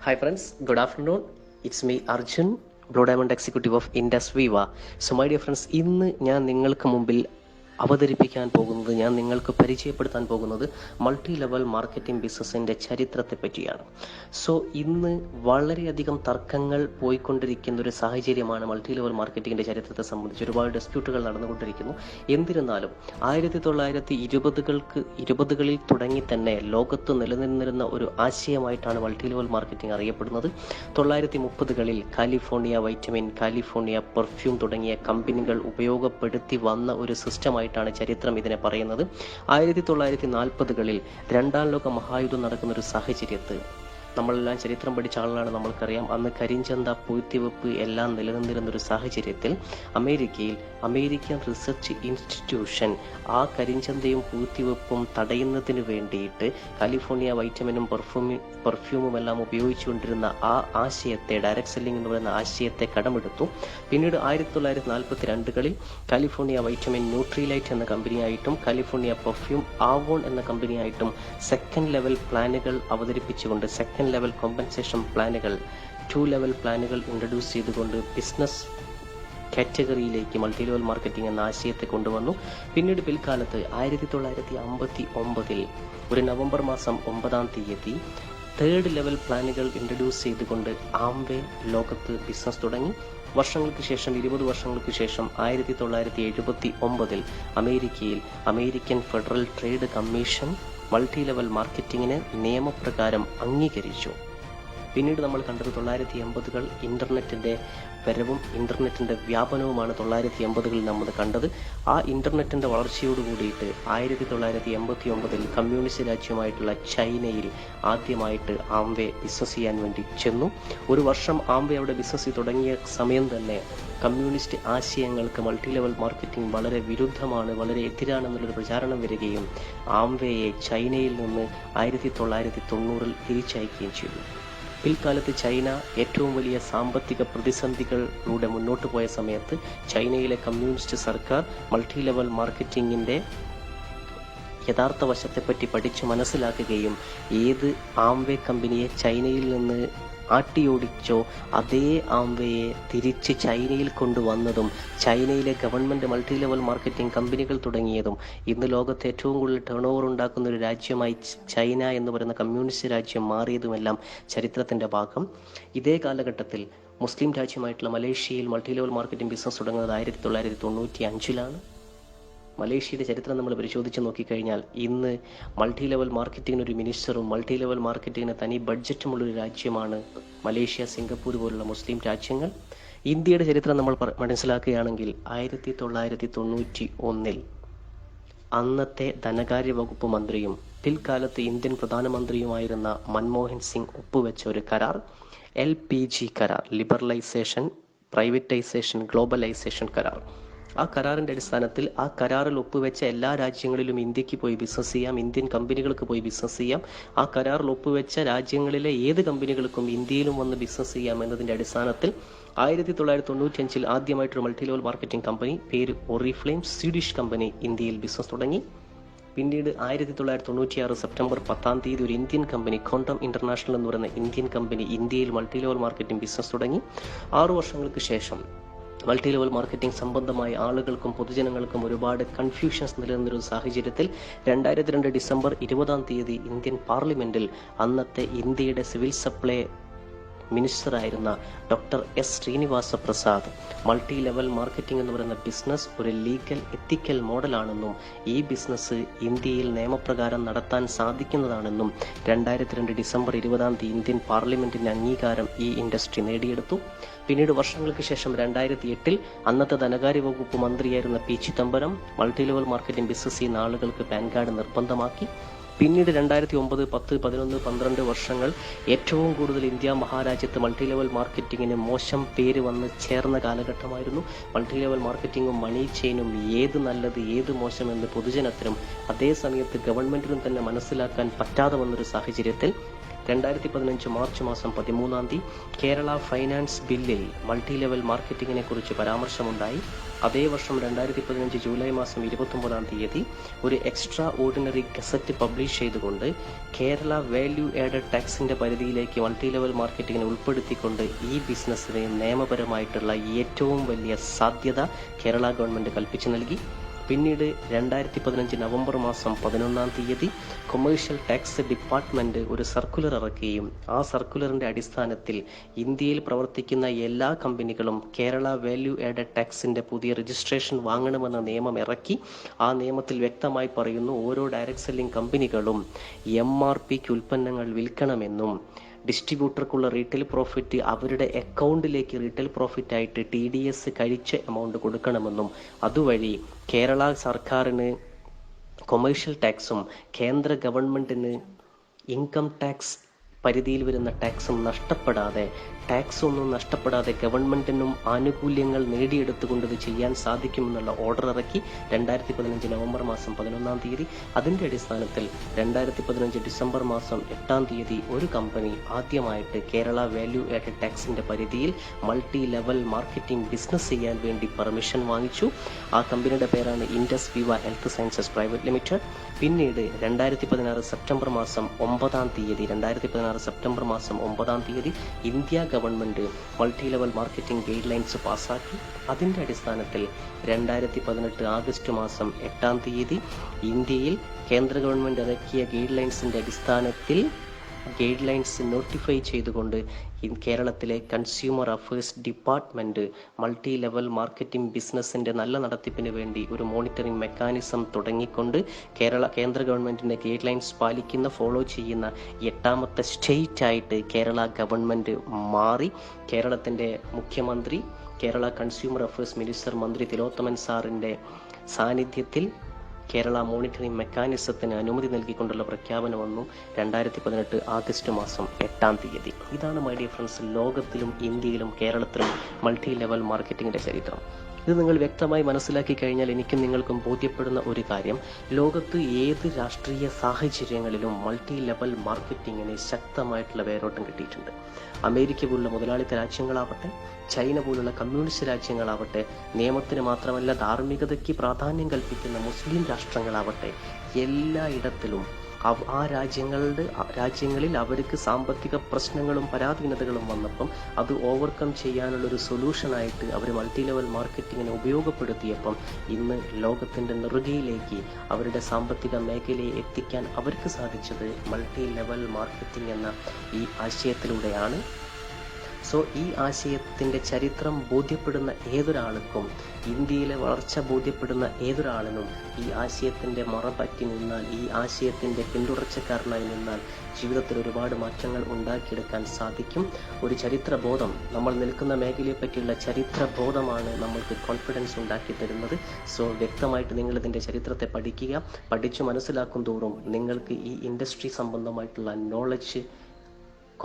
Hi friends, good afternoon. It's me Arjun, Blue Diamond Executive of Indus Viva. So my dear friends, ഇന്ന് ഞാൻ നിങ്ങൾക്ക് മുമ്പിൽ അവതരിപ്പിക്കാൻ പോകുന്നത്, ഞാൻ നിങ്ങൾക്ക് പരിചയപ്പെടുത്താൻ പോകുന്നത് മൾട്ടി ലെവൽ മാർക്കറ്റിംഗ് ബിസിനസിൻ്റെ ചരിത്രത്തെ പറ്റിയാണ്. സോ ഇന്ന് വളരെയധികം തർക്കങ്ങൾ പോയിക്കൊണ്ടിരിക്കുന്ന ഒരു സാഹചര്യമാണ് മൾട്ടി ലെവൽ മാർക്കറ്റിങ്ങിൻ്റെ ചരിത്രത്തെ സംബന്ധിച്ച്. ഒരുപാട് ഡിസ്പ്യൂട്ടുകൾ നടന്നുകൊണ്ടിരിക്കുന്നു. എന്നിരുന്നാലും 1920കളിൽ തുടങ്ങി തന്നെ ലോകത്ത് നിലനിന്നിരുന്ന ഒരു ആശയമായിട്ടാണ് മൾട്ടി ലെവൽ മാർക്കറ്റിംഗ് അറിയപ്പെടുന്നത്. 1930കളിൽ കാലിഫോർണിയ വൈറ്റമിൻ, കാലിഫോർണിയ പെർഫ്യൂം തുടങ്ങിയ കമ്പനികൾ ഉപയോഗപ്പെടുത്തി വന്ന ഒരു സിസ്റ്റമായിട്ടാണ് ചരിത്രം ഇതിനെ പറയുന്നത്. 1940കളിൽ രണ്ടാം ലോക മഹായുദ്ധം നടക്കുന്ന ഒരു സാഹചര്യത്തിൽ, നമ്മളെല്ലാം ചരിത്രം പഠിച്ച ആളാണ്, നമ്മൾക്കറിയാം, അന്ന് കരിഞ്ചന്ത, പൂഴ്ത്തിവെപ്പ് എല്ലാം നിലനിന്നിരുന്ന ഒരു സാഹചര്യത്തിൽ അമേരിക്കയിൽ അമേരിക്കൻ റിസർച്ച് ഇൻസ്റ്റിറ്റ്യൂഷൻ ആ കരിഞ്ചന്തയും പൂഴ്ത്തിവെപ്പും തടയുന്നതിന് വേണ്ടിയിട്ട് കാലിഫോർണിയ വൈറ്റമിനും പെർഫ്യൂമും എല്ലാം ഉപയോഗിച്ചുകൊണ്ടിരുന്ന ആ ആശയത്തെ, ഡയറക്ട് സെല്ലിംഗ് എന്ന് പറയുന്ന ആശയത്തെ കടമെടുത്തു. പിന്നീട് 1942കളിൽ കാലിഫോർണിയ വൈറ്റമിൻ ന്യൂട്രിലൈറ്റ് എന്ന കമ്പനിയായിട്ടും കാലിഫോർണിയ പെർഫ്യൂം ആവോൺ എന്ന കമ്പനിയായിട്ടും സെക്കൻഡ് ലെവൽ പ്ലാനുകൾ അവതരിപ്പിച്ചുകൊണ്ട്, സെക്കൻഡ് ലെവൽ കോമ്പൻസേഷൻ പ്ലാനുകൾ, 2 ലെവൽ പ്ലാനുകൾ ഇൻട്രൊഡ്യൂസ് ചെയ്തുകൊണ്ട് ബിസിനസ് കാറ്റഗറിയിലേക്ക് മൾട്ടി ലെവൽ മാർക്കറ്റിംഗ് എന്ന ആശയത്തെ കൊണ്ടുവന്നു. പിന്നീട് പിൽക്കാലത്ത് 1959 ഒരു നവംബർ മാസം 9 തേർഡ് ലെവൽ പ്ലാനുകൾ ഇൻട്രൊഡ്യൂസ് ചെയ്തുകൊണ്ട് ആംവേ ലോകത്ത് ബിസിനസ് തുടങ്ങി. വർഷങ്ങൾക്ക് ശേഷം, 20 വർഷങ്ങൾക്ക് ശേഷം 1979 അമേരിക്കയിൽ American federal trade commission multi level മാർക്കറ്റിങ്ങിനെ നിയമപ്രകാരം അംഗീകരിച്ചു. പിന്നീട് നമ്മൾ കണ്ടത് 1980കൾ ഇന്റർനെറ്റിന്റെ വരവും ഇന്റർനെറ്റിന്റെ വ്യാപനവുമാണ്. 1980കളിൽ നമ്മൾ കണ്ടത് ആ ഇന്റർനെറ്റിന്റെ വളർച്ചയോട് കൂടിയിട്ട് 1989 കമ്മ്യൂണിസ്റ്റ് രാജ്യമായിട്ടുള്ള ചൈനയിൽ ആദ്യമായിട്ട് ആംവേ ബിസിനസ് ചെയ്യാൻ വേണ്ടി ചെന്നു. ഒരു വർഷം ആംവേ അവിടെ ബിസിനസ് തുടങ്ങിയ സമയം തന്നെ കമ്മ്യൂണിസ്റ്റ് ആശയങ്ങൾക്ക് മൾട്ടി ലെവൽ മാർക്കറ്റിംഗ് വളരെ വിരുദ്ധമാണ്, വളരെ എതിരാണെന്നുള്ളൊരു പ്രചാരണം വരികയും ആംവേയെ ചൈനയിൽ നിന്ന് 1990 തിരിച്ചയക്കുകയും ചെയ്തു. പിൽക്കാലത്ത് ചൈന ഏറ്റവും വലിയ സാമ്പത്തിക പ്രതിസന്ധികളിലൂടെ മുന്നോട്ട് പോയ സമയത്ത് ചൈനയിലെ കമ്മ്യൂണിസ്റ്റ് സർക്കാർ മൾട്ടി ലെവൽ മാർക്കറ്റിംഗിൻ്റെ യഥാർത്ഥ വശത്തെപ്പറ്റി പഠിച്ചു മനസ്സിലാക്കുകയും ഏത് ആംവേ കമ്പനിയെ ചൈനയിൽ നിന്ന് ആട്ടിയോടിച്ചോ അതേ ആംവേയെ തിരിച്ച് ചൈനയിൽ കൊണ്ടുവന്നതും ചൈനയിലെ ഗവൺമെന്റ് മൾട്ടി ലെവൽ മാർക്കറ്റിംഗ് കമ്പനികൾ തുടങ്ങിയതും ഇന്ന് ലോകത്ത് ഏറ്റവും കൂടുതൽ ടേൺ ഓവർ ഉണ്ടാക്കുന്ന ഒരു രാജ്യമായി ചൈന എന്ന് പറയുന്ന കമ്മ്യൂണിസ്റ്റ് രാജ്യം മാറിയതുമെല്ലാം ചരിത്രത്തിന്റെ ഭാഗം. ഇതേ കാലഘട്ടത്തിൽ മുസ്ലിം രാജ്യമായിട്ടുള്ള മലേഷ്യയിൽ മൾട്ടി ലെവൽ മാർക്കറ്റിംഗ് ബിസിനസ് തുടങ്ങുന്നത് 1995 മലേഷ്യയുടെ ചരിത്രം നമ്മൾ പരിശോധിച്ച് നോക്കിക്കഴിഞ്ഞാൽ ഇന്ന് മൾട്ടി ലെവൽ മാർക്കറ്റിങ്ങിന് ഒരു മിനിസ്റ്ററും മൾട്ടി ലെവൽ മാർക്കറ്റിങ്ങിന് തനി ബഡ്ജറ്റുമുള്ളൊരു രാജ്യമാണ് മലേഷ്യ, സിംഗപ്പൂർ പോലുള്ള മുസ്ലിം രാജ്യങ്ങൾ. ഇന്ത്യയുടെ ചരിത്രം നമ്മൾ മനസ്സിലാക്കുകയാണെങ്കിൽ 1991 അന്നത്തെ ധനകാര്യ വകുപ്പ് മന്ത്രിയും പിൽക്കാലത്ത് ഇന്ത്യൻ പ്രധാനമന്ത്രിയുമായിരുന്ന മൻമോഹൻ സിംഗ് ഒപ്പുവെച്ച ഒരു കരാർ, LPG കരാർ, ലിബറലൈസേഷൻ, പ്രൈവറ്റൈസേഷൻ, ഗ്ലോബലൈസേഷൻ കരാർ. ആ കരാറിന്റെ അടിസ്ഥാനത്തിൽ ആ കരാറിൽ ഒപ്പുവെച്ച എല്ലാ രാജ്യങ്ങളിലും ഇന്ത്യക്ക് പോയി ബിസിനസ് ചെയ്യാം, ഇന്ത്യൻ കമ്പനികൾക്ക് പോയി ബിസിനസ് ചെയ്യാം. ആ കരാറിൽ ഒപ്പുവെച്ച രാജ്യങ്ങളിലെ ഏത് കമ്പനികൾക്കും ഇന്ത്യയിലും വന്ന് ബിസിനസ് ചെയ്യാം എന്നതിന്റെ അടിസ്ഥാനത്തിൽ 1995 ആദ്യമായിട്ടൊരു മൾട്ടി ലെവൽ മാർക്കറ്റിംഗ് കമ്പനി, പേര് ഒറിഫ്ലെയിം, സ്വീഡിഷ് കമ്പനി, ഇന്ത്യയിൽ ബിസിനസ് തുടങ്ങി. പിന്നീട് 1996 സെപ്റ്റംബർ 10 ഒരു ഇന്ത്യൻ കമ്പനി, ക്വാണ്ടം ഇന്റർനാഷണൽ എന്ന് പറയുന്ന ഇന്ത്യൻ കമ്പനി, ഇന്ത്യയിൽ മൾട്ടി ലെവൽ മാർക്കറ്റിംഗ് ബിസിനസ് തുടങ്ങി. 6 വർഷങ്ങൾക്ക് ശേഷം മൾട്ടി ലെവൽ മാർക്കറ്റിംഗ് സംബന്ധമായ ആളുകൾക്കും പൊതുജനങ്ങൾക്കും ഒരുപാട് കൺഫ്യൂഷൻസ് നിലനിന്നൊരു സാഹചര്യത്തിൽ 2002 ഡിസംബർ 20 ഇന്ത്യൻ പാർലമെന്റിൽ അന്നത്തെ ഇന്ത്യയുടെ സിവിൽ സപ്ലൈ മിനിസ്റ്ററായിരുന്ന doctor S Srinivasa Prasad multi level marketing എന്ന് പറയുന്ന ബിസിനസ് ഒരു ലീഗൽ എത്തിക്കൽ മോഡലാണെന്നും ഈ ബിസിനസ് ഇന്ത്യയിൽ നിയമപ്രകാരം നടത്താൻ സാധിക്കുന്നതാണെന്നും 2002 ഡിസംബർ 20 ഇന്ത്യൻ പാർലമെന്റിന്റെ അംഗീകാരം ഈ ഇൻഡസ്ട്രി നേടിയെടുത്തു. പിന്നീട് വർഷങ്ങൾക്ക് ശേഷം 2008 അന്നത്തെ ധനകാര്യ വകുപ്പ് മന്ത്രിയായിരുന്ന P Chidambaram multi level marketing business ചെയ്യുന്ന ആളുകൾക്ക് പാൻ കാർഡ് നിർബന്ധമാക്കി. പിന്നീട് 2009, 10, 11, 12 വർഷങ്ങൾ ഏറ്റവും കൂടുതൽ ഇന്ത്യ മഹാരാജ്യത്ത് മൾട്ടി ലെവൽ മാർക്കറ്റിങ്ങിന് മോശം പേര് വന്ന് ചേർന്ന കാലഘട്ടമായിരുന്നു. മൾട്ടി ലെവൽ മാർക്കറ്റിങ്ങും മണി ചെയിനും ഏത് നല്ലത് ഏത് മോശമെന്ന് പൊതുജനത്തിനും അതേ സമയത്ത് ഗവൺമെന്റിനും തന്നെ മനസ്സിലാക്കാൻ പറ്റാതെ വന്നൊരു സാഹചര്യത്തിൽ 2015 മാർച്ച് മാസം 13 കേരള ഫൈനാൻസ് ബില്ലിൽ മൾട്ടി ലെവൽ മാർക്കറ്റിങ്ങിനെ കുറിച്ച് പരാമർശമുണ്ടായി. അതേ വർഷം 2015 ജൂലൈ മാസം 29 ഒരു എക്സ്ട്രാ ഓർഡിനറി ഗസറ്റ് പബ്ലിഷ് ചെയ്തുകൊണ്ട് കേരള വാല്യൂ ആഡഡ് ടാക്സിന്റെ പരിധിയിലേക്ക് മൾട്ടി ലെവൽ മാർക്കറ്റിങ്ങിനെ ഉൾപ്പെടുത്തിക്കൊണ്ട് ഈ ബിസിനസ്സിന് നിയമപരമായിട്ടുള്ള ഏറ്റവും വലിയ സാധ്യത കേരള ഗവൺമെന്റ് കൽപ്പിച്ചു നൽകി. പിന്നീട് 2015 നവംബർ മാസം 11 കൊമേഴ്ഷ്യൽ ടാക്സ് ഡിപ്പാർട്ട്മെന്റ് ഒരു സർക്കുലർ ഇറക്കുകയും ആ സർക്കുലറിന്റെ അടിസ്ഥാനത്തിൽ ഇന്ത്യയിൽ പ്രവർത്തിക്കുന്ന എല്ലാ കമ്പനികളും കേരള വാല്യൂ ആഡഡ് ടാക്സിന്റെ പുതിയ രജിസ്ട്രേഷൻ വാങ്ങണമെന്ന നിയമം ഇറക്കി. ആ നിയമത്തിൽ വ്യക്തമായി പറയുന്നു, ഓരോ ഡയറക്ട് സെല്ലിംഗ് കമ്പനികളും MRPക്ക് ഉൽപ്പന്നങ്ങൾ വിൽക്കണമെന്നും ഡിസ്ട്രിബ്യൂട്ടർക്കുള്ള റീറ്റെയിൽ പ്രോഫിറ്റ് അവരുടെ അക്കൗണ്ടിലേക്ക് റീറ്റെയിൽ പ്രോഫിറ്റ് ആയിട്ട് TDS കഴിച്ച എമൗണ്ട് കൊടുക്കണമെന്നും അതുവഴി കേരള സർക്കാരിന് കൊമേഴ്ഷ്യൽ ടാക്സും കേന്ദ്ര ഗവൺമെന്റിന് ഇൻകം ടാക്സ് പരിധിയിൽ വരുന്ന ടാക്സും നഷ്ടപ്പെടാതെ ഗവൺമെന്റിനും ആനുകൂല്യങ്ങൾ നേടിയെടുത്തുകൊണ്ട് ഇത് ചെയ്യാൻ സാധിക്കുമെന്നുള്ള ഓർഡർ ഇറക്കി 2015 നവംബർ മാസം 11 അതിന്റെ അടിസ്ഥാനത്തിൽ 2015 ഡിസംബർ മാസം 8 ഒരു കമ്പനി ആദ്യമായിട്ട് കേരള വാല്യൂ ആഡഡ് ടാക്സിന്റെ പരിധിയിൽ മൾട്ടി ലെവൽ മാർക്കറ്റിംഗ് ബിസിനസ് ചെയ്യാൻ വേണ്ടി പെർമിഷൻ വാങ്ങിച്ചു. ആ കമ്പനിയുടെ പേരാണ് ഇൻഡസ് വിവ ഹെൽത്ത് സയൻസസ് പ്രൈവറ്റ് ലിമിറ്റഡ്. പിന്നീട് 2016 സെപ്റ്റംബർ മാസം 9 India government multi level marketing guide lines പാസാക്കി. അതിന്റെ അടിസ്ഥാനത്തിൽ 2018 ആഗസ്റ്റ് മാസം 8 ഇന്ത്യയിൽ കേന്ദ്ര ഗവൺമെന്റ് ഇറക്കിയ ഗൈഡ് ലൈൻസിന്റെ അടിസ്ഥാനത്തിൽ ഗൈഡ് ലൈൻസ് നോട്ടിഫൈ ചെയ്തുകൊണ്ട് കേരളത്തിലെ consumer affairs department multi level marketing ബിസിനസിന്റെ നല്ല നടത്തിപ്പിന് വേണ്ടി ഒരു മോണിറ്ററിംഗ് മെക്കാനിസം തുടങ്ങിക്കൊണ്ട് കേന്ദ്ര ഗവൺമെന്റിന്റെ ഗൈഡ് ലൈൻസ് ഫോളോ ചെയ്യുന്ന 8ാമത്തെ സ്റ്റേറ്റ് ആയിട്ട് കേരള ഗവൺമെന്റ് മാറി. കേരളത്തിന്റെ മുഖ്യമന്ത്രി, കേരള കൺസ്യൂമർ അഫയേഴ്സ് മിനിസ്റ്റർ മന്ത്രി തിലോത്തമൻ സാറിന്റെ സാന്നിധ്യത്തിൽ കേരള മോണിറ്ററിംഗ് മെക്കാനിസത്തിന് അനുമതി നൽകിക്കൊണ്ടുള്ള പ്രഖ്യാപനം വന്നു 2018 ആഗസ്റ്റ് മാസം 8 ഇതാണ് മൈ ഡിയർ ഫ്രണ്ട്സ്, ലോകത്തിലും ഇന്ത്യയിലും കേരളത്തിലും മൾട്ടി ലെവൽ മാർക്കറ്റിംഗിന്റെ ചരിത്രം. ഇത് നിങ്ങൾ വ്യക്തമായി മനസ്സിലാക്കി കഴിഞ്ഞാൽ എനിക്കും നിങ്ങൾക്കും ബോധ്യപ്പെടുന്ന ഒരു കാര്യം, ലോകത്ത് ഏത് രാഷ്ട്രീയ സാഹചര്യങ്ങളിലും മൾട്ടി ലെവൽ മാർക്കറ്റിങ്ങിന് ശക്തമായിട്ടുള്ള വേരോട്ടം കിട്ടിയിട്ടുണ്ട്. അമേരിക്ക പോലുള്ള മുതലാളിത്ത രാജ്യങ്ങളാവട്ടെ, ചൈന പോലുള്ള കമ്മ്യൂണിസ്റ്റ് രാജ്യങ്ങളാവട്ടെ, നിയമത്തിന് മാത്രമല്ല ധാർമ്മികതയ്ക്ക് പ്രാധാന്യം കൽപ്പിക്കുന്ന മുസ്ലിം രാഷ്ട്രങ്ങളാവട്ടെ, എല്ലായിടത്തിലും ആ രാജ്യങ്ങളിൽ അവർക്ക് സാമ്പത്തിക പ്രശ്നങ്ങളും പരാധീനതകളും വന്നപ്പം അത് ഓവർകം ചെയ്യാനുള്ളൊരു സൊല്യൂഷനായിട്ട് അവർ മൾട്ടി ലെവൽ മാർക്കറ്റിങ്ങിനെ ഉപയോഗപ്പെടുത്തിയപ്പം ഇന്ന് ലോകത്തിൻ്റെ നെറുകയിലേക്ക് അവരുടെ സാമ്പത്തിക മേഖലയെ എത്തിക്കാൻ അവർക്ക് സാധിച്ചത് മൾട്ടി ലെവൽ മാർക്കറ്റിംഗ് എന്ന ഈ ആശയത്തിലൂടെയാണ്. സോ ഈ ആശയത്തിൻ്റെ ചരിത്രം ബോധ്യപ്പെടുന്ന ഏതൊരാൾക്കും, ഇന്ത്യയിലെ വളർച്ച ബോധ്യപ്പെടുന്ന ഏതൊരാളിനും ഈ ആശയത്തിൻ്റെ മറപറ്റി നിന്നാൽ, ഈ ആശയത്തിൻ്റെ പിന്തുടർച്ചക്കാരനായി നിന്നാൽ ജീവിതത്തിൽ ഒരുപാട് മാറ്റങ്ങൾ ഉണ്ടാക്കിയെടുക്കാൻ സാധിക്കും. ഒരു ചരിത്രബോധം, നമ്മൾ നിൽക്കുന്ന മേഖലയെ പറ്റിയുള്ള ചരിത്രബോധമാണ് നമ്മൾക്ക് കോൺഫിഡൻസ് ഉണ്ടാക്കി തരുന്നത്. സോ വ്യക്തമായിട്ട് നിങ്ങൾ ഇതിൻ്റെ ചരിത്രത്തെ പഠിച്ചു മനസ്സിലാക്കും തോറും നിങ്ങൾക്ക് ഈ ഇൻഡസ്ട്രി സംബന്ധമായിട്ടുള്ള നോളജ്,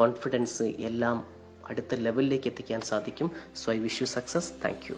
കോൺഫിഡൻസ് എല്ലാം അടുത്ത ലെവലിലേക്ക് എത്തിക്കാൻ സാധിക്കും. So I wish you success. Thank you.